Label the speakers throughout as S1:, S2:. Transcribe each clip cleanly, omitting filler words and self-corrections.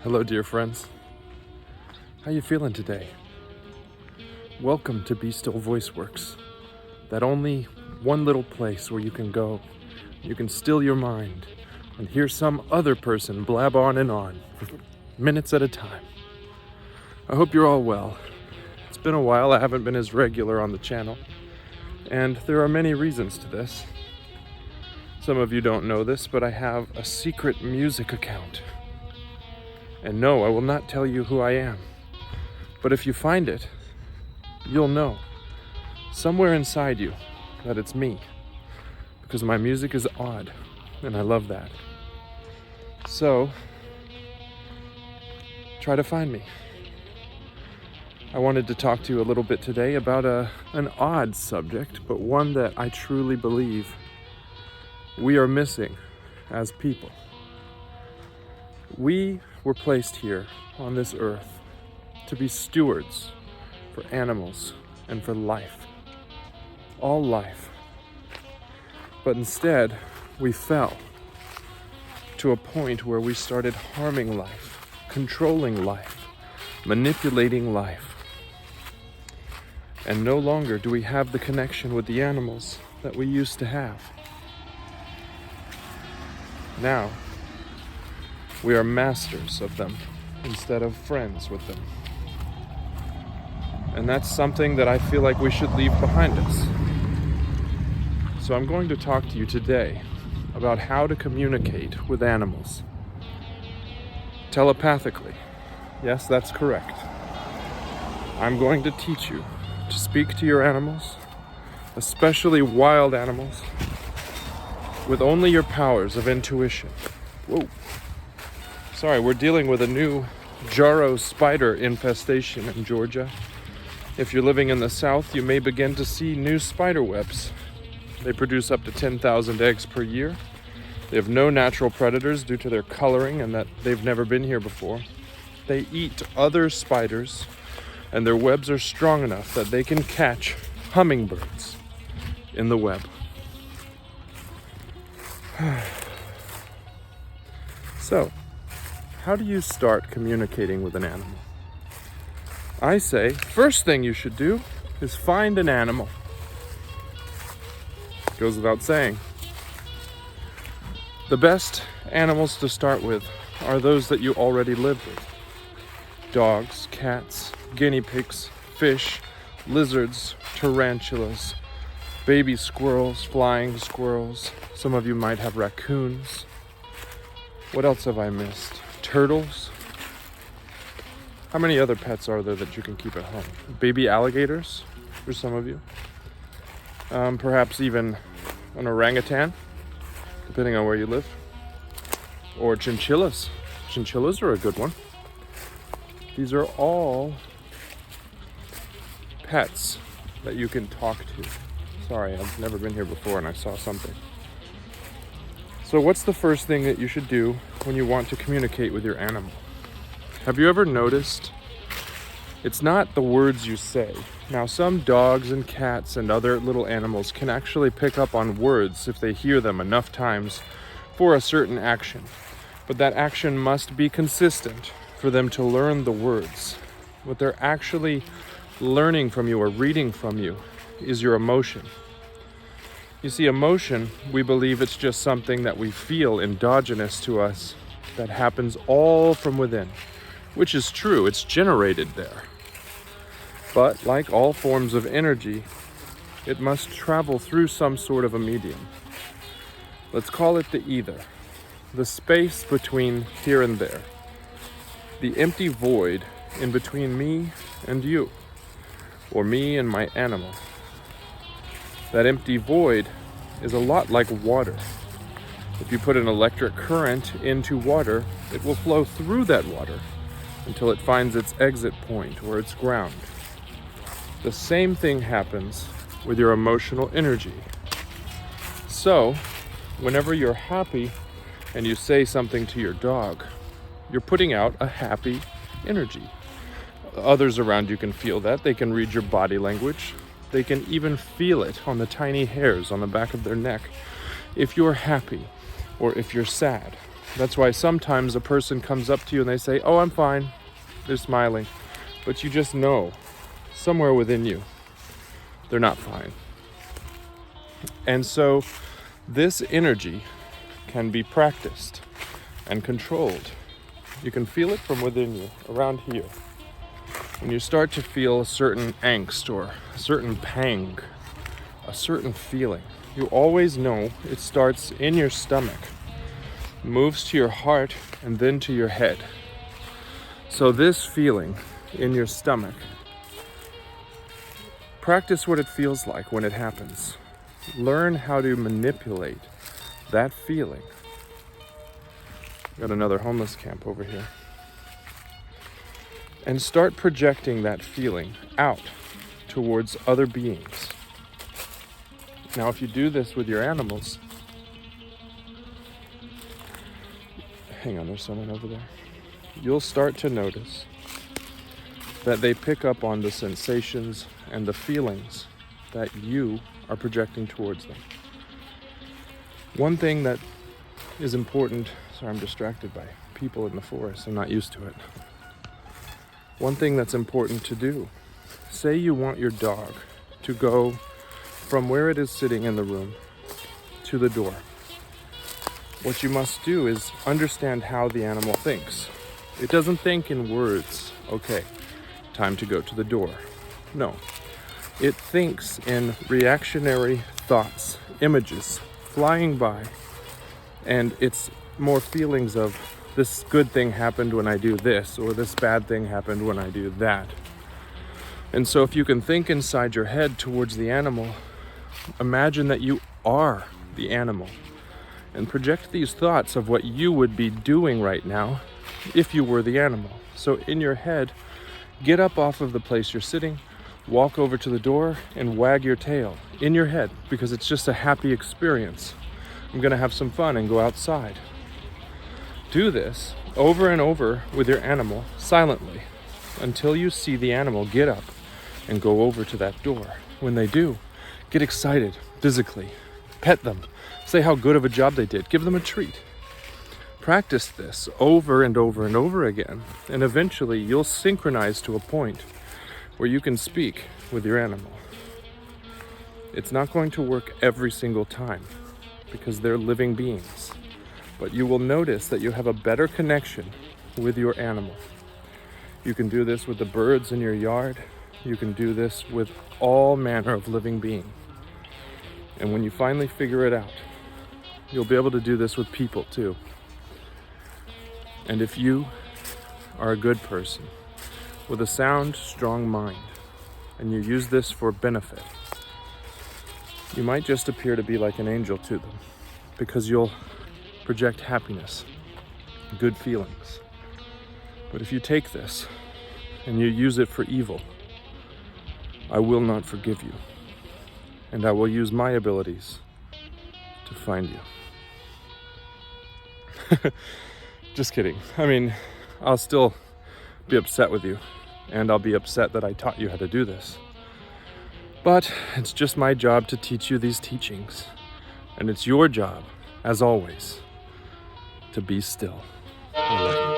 S1: Hello, dear friends. How you feeling today? Welcome to Be Still Voice Works, that only one little place where you can go, you can still your mind, and hear some other person blab on and on for minutes at a time. I hope you're all well. It's been a while, I haven't been as regular on the channel, and there are many reasons to this. Some of you don't know this, but I have a secret music account. And no, I will not tell you who I am. But if you find it, you'll know, somewhere inside you, that it's me. Because my music is odd, and I love that. So, try to find me. I wanted to talk to you a little bit today about an odd subject, but one that I truly believe we are missing as people. We were placed here on this earth to be stewards for animals and for life, all life. But instead, we fell to a point where we started harming life, controlling life, manipulating life. And no longer do we have the connection with the animals that we used to have. Now, we are masters of them instead of friends with them. And that's something that I feel like we should leave behind us. So I'm going to talk to you today about how to communicate with animals. Telepathically. Yes, that's correct. I'm going to teach you to speak to your animals, especially wild animals, with only your powers of intuition. Whoa. Sorry, we're dealing with a new Jarrow spider infestation in Georgia. If you're living in the south, you may begin to see new spider webs. They produce up to 10,000 eggs per year. They have no natural predators due to their coloring and that they've never been here before. They eat other spiders, and their webs are strong enough that they can catch hummingbirds in the web. So, how do you start communicating with an animal? I say, first thing you should do is find an animal. Goes without saying. The best animals to start with are those that you already live with. Dogs, cats, guinea pigs, fish, lizards, tarantulas, baby squirrels, flying squirrels. Some of you might have raccoons. What else have I missed? Turtles. How many other pets are there that you can keep at home? Baby alligators for some of you. Perhaps even an orangutan, depending on where you live. Or chinchillas. Chinchillas are a good one. These are all pets that you can talk to. Sorry, I've never been here before and I saw something. So what's the first thing that you should do when you want to communicate with your animal? Have you ever noticed it's not the words you say? Now, some dogs and cats and other little animals can actually pick up on words if they hear them enough times for a certain action. But that action must be consistent for them to learn the words. What they're actually learning from you or reading from you is your emotion. You see, emotion, we believe it's just something that we feel endogenous to us that happens all from within, which is true, it's generated there. But like all forms of energy, it must travel through some sort of a medium. Let's call it the ether, the space between here and there, the empty void in between me and you, or me and my animal. That empty void is a lot like water. If you put an electric current into water, it will flow through that water until it finds its exit point or its ground. The same thing happens with your emotional energy. So, whenever you're happy and you say something to your dog, you're putting out a happy energy. Others around you can feel that. They can read your body language. They can even feel it on the tiny hairs on the back of their neck if you're happy or if you're sad. That's why sometimes a person comes up to you and they say, "Oh, I'm fine." They're smiling. But you just know, somewhere within you, they're not fine. And so this energy can be practiced and controlled. You can feel it from within you, around here. When you start to feel a certain angst or a certain pang, a certain feeling, you always know it starts in your stomach, moves to your heart, and then to your head. So this feeling in your stomach, practice what it feels like when it happens. Learn how to manipulate that feeling. Got another homeless camp over here. And start projecting that feeling out towards other beings. Now, if you do this with your animals, hang on, there's someone over there. You'll start to notice that they pick up on the sensations and the feelings that you are projecting towards them. One thing that is important, sorry, I'm distracted by people in the forest, I'm not used to it. One thing that's important to do, say you want your dog to go from where it is sitting in the room to the door. What you must do is understand how the animal thinks. It doesn't think in words, okay, time to go to the door. No, it thinks in reactionary thoughts, images flying by, and it's more feelings of this good thing happened when I do this, or this bad thing happened when I do that. And so if you can think inside your head towards the animal, imagine that you are the animal and project these thoughts of what you would be doing right now if you were the animal. So in your head, get up off of the place you're sitting, walk over to the door and wag your tail in your head, because it's just a happy experience. I'm gonna have some fun and go outside. Do this over and over with your animal silently until you see the animal get up and go over to that door. When they do, get excited physically, pet them, say how good of a job they did, give them a treat. Practice this over and over and over again, and eventually you'll synchronize to a point where you can speak with your animal. It's not going to work every single time because they're living beings, but you will notice that you have a better connection with your animal. You can do this with the birds in your yard. You can do this with all manner of living beings. And when you finally figure it out, you'll be able to do this with people too. And if you are a good person with a sound, strong mind, and you use this for benefit, you might just appear to be like an angel to them, because you'll project happiness, good feelings. But if you take this and you use it for evil, I will not forgive you, and I will use my abilities to find you. Just kidding. I mean, I'll still be upset with you, and I'll be upset that I taught you how to do this. But it's just my job to teach you these teachings, and it's your job, as always, to be still. I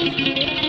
S1: Telepathy.